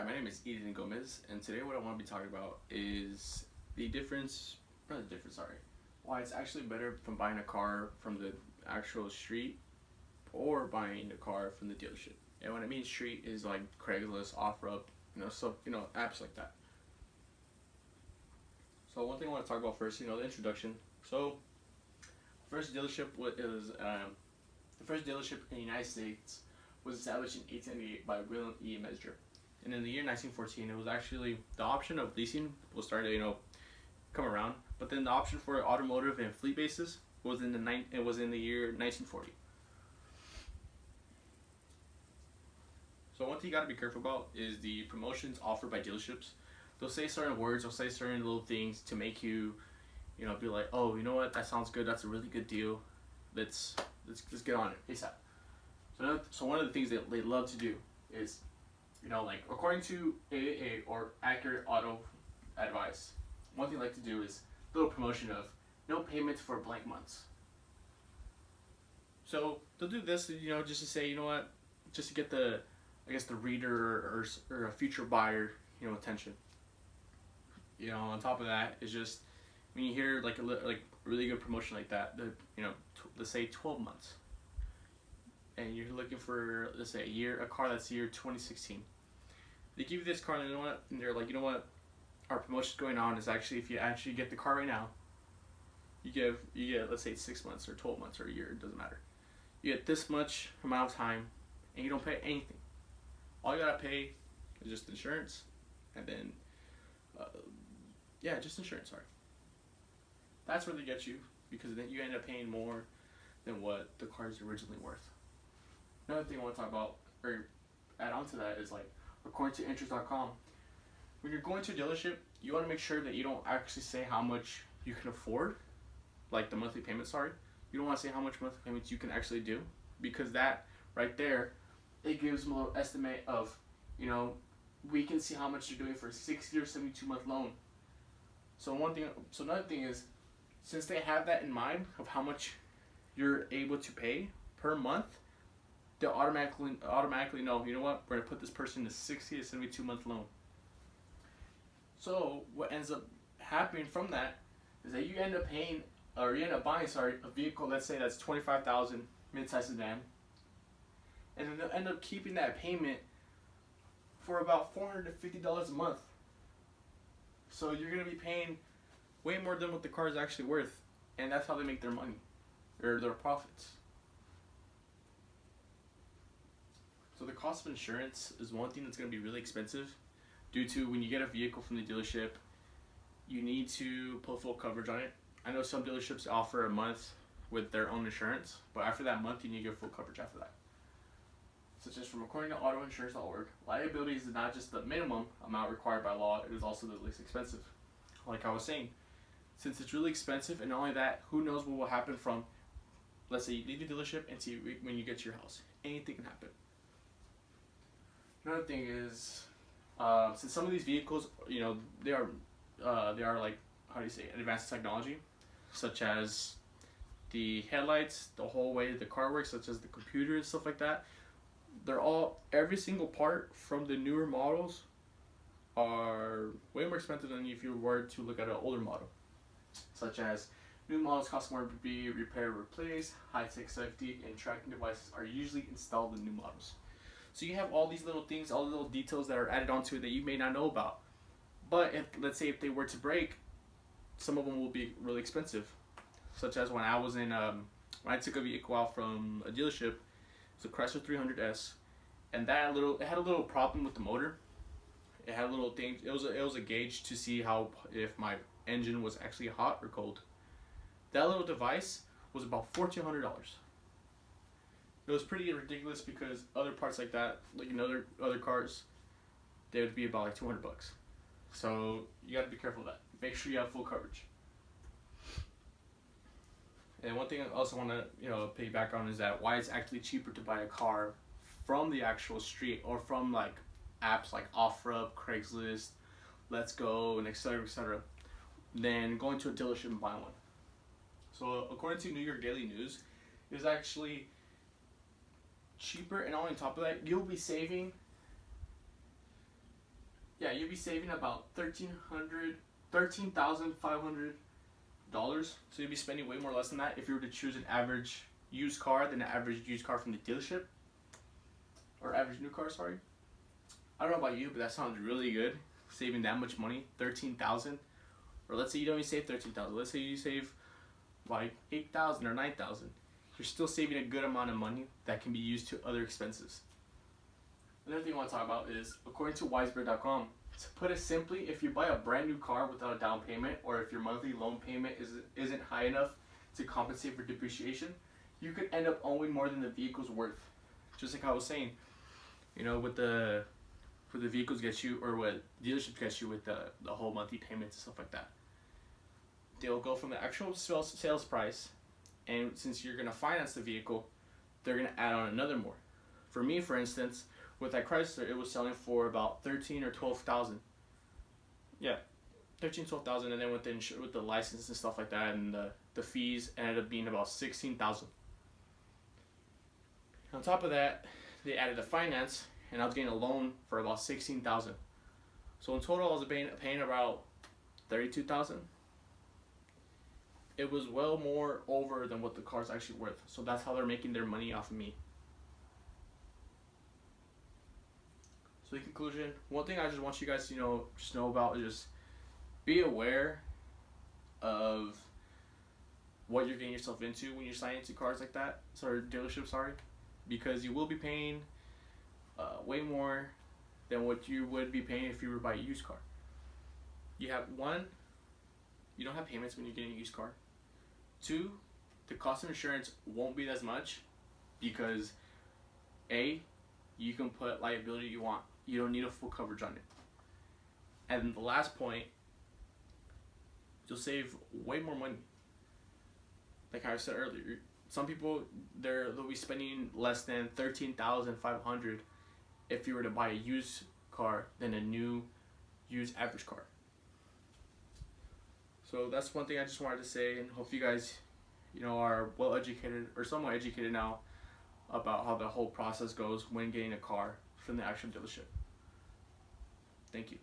my name is Eden Gomez, and today what I want to be talking about is the difference, not the difference, sorry, why it's actually better from buying a car from the actual street or buying a car from the dealership. And when I mean street is like Craigslist, OfferUp, apps like that. So one thing I want to talk about first, the introduction. So first dealership the first dealership in the United States was established in 1898 by William E. Mesger. And in the year 1914, it was actually the option of leasing was starting to come around, but then the option for automotive and fleet basis was in the year 1940. So one thing you got to be careful about is the promotions offered by dealerships. They'll say certain words, they'll say certain little things to make you, be like, oh, you know what, that sounds good, that's a really good deal. Let's get on it ASAP. So one of the things that they love to do is, according to AAA or Accurate Auto Advice, one thing they like to do is a little promotion of no payments for blank months. So they'll do this, just to say, just to get the reader or a future buyer, attention. On top of that is just when you hear like a really good promotion like that, let's say 12 months, and you're looking for, let's say, a car that's year 2016. They give you this car, and they're like, our promotion's going on is actually, if you actually get the car right now, you get let's say 6 months or 12 months or a year, it doesn't matter. You get this much amount of time, and you don't pay anything. All you gotta pay is just insurance, and then just insurance. Sorry. That's where they get you, because then you end up paying more than what the car is originally worth. Another thing I want to talk about, or add on to that, is according to interest.com, when you're going to a dealership, you want to make sure that you don't actually say how much you can afford, like the monthly payment, sorry. You don't want to say how much monthly payments you can actually do, because that right there, it gives them a little estimate of, we can see how much you're doing for a 60 or 72 month loan. So another thing is, since they have that in mind of how much you're able to pay per month, they'll automatically know, we're going to put this person in a 60 to 72 month loan. So what ends up happening from that is that you end up buying a vehicle, let's say that's $25,000, mid-size sedan, and then they'll end up keeping that payment for about $450 a month. So you're going to be paying way more than what the car is actually worth, and that's how they make their money, or their profits. So the cost of insurance is one thing that's going to be really expensive, due to when you get a vehicle from the dealership, you need to put full coverage on it. I know some dealerships offer a month with their own insurance, but after that month, you need to get full coverage after that. Such as from according to autoinsurance.org, liability is not just the minimum amount required by law, it is also the least expensive. Like I was saying, since it's really expensive, and not only that, who knows what will happen from, let's say you leave the dealership and see when you get to your house. Anything can happen. Another thing is, since some of these vehicles, they are like, advanced technology, such as the headlights, the whole way the car works, such as the computer and stuff like that. Every single part from the newer models are way more expensive than if you were to look at an older model. Such as new models cost more to be repaired or replaced, high-tech safety and tracking devices are usually installed in new models. So you have all these little things, all the little details that are added onto it that you may not know about. But let's say if they were to break, some of them will be really expensive. Such as when I took a vehicle out from a dealership, it's a Chrysler 300S, and it had a little problem with the motor. It had a little thing. It was a gauge to see if my engine was actually hot or cold. That little device was about $1,400. It was pretty ridiculous, because other parts like that, like in other cars, they would be about like $200. So you got to be careful of that. Make sure you have full coverage. And one thing I also want to piggyback on is that why it's actually cheaper to buy a car from the actual street or from like apps like OfferUp, Craigslist, Let's Go, and etc., than going to a dealership and buying one. So according to New York Daily News, it's actually cheaper, and on top of that, you'll be saving yeah, you'd be saving about $13,500. So you'd be spending way more less than that if you were to choose an average used car than an average used car from the dealership, or average new car. Sorry. I don't know about you, but that sounds really good. Saving that much money, 13,000, or let's say you don't even save 13,000. Let's say you save like 8,000 or 9,000. You're still saving a good amount of money that can be used to other expenses. Another thing I want to talk about is, according to Wisebird.com, to put it simply, if you buy a brand new car without a down payment, or if your monthly loan payment isn't high enough to compensate for depreciation, you could end up owing more than the vehicle's worth. Just like I was saying, with the vehicles get you, or what dealerships get you with the whole monthly payments and stuff like that. They'll go from the actual sales price, and since you're gonna finance the vehicle, they're gonna add on another more. For me, for instance, with that Chrysler, it was selling for about 13 or 12,000. Yeah, 13, 12,000, and then with the license and stuff like that, and the fees ended up being about 16,000. On top of that, they added the finance, and I was getting a loan for about 16,000. So in total, I was paying about 32,000. It was well more over than what the car's actually worth. So that's how they're making their money off of me. So in conclusion, one thing I just want you guys to just know about is just be aware of what you're getting yourself into when you're signing into cars like that. Dealerships, because you will be paying way more than what you would be paying if you were to buy a used car. You don't have payments when you're getting a used car. 2, the cost of insurance won't be as much because A, you can put liability you want. You don't need a full coverage on it. And the last point, you'll save way more money. Like I said earlier, some people they'll be spending less than 13,500 if you were to buy a used car than a new used average car. So that's one thing I just wanted to say, and hope you guys, are well educated or somewhat educated now about how the whole process goes when getting a car from the actual dealership. Thank you.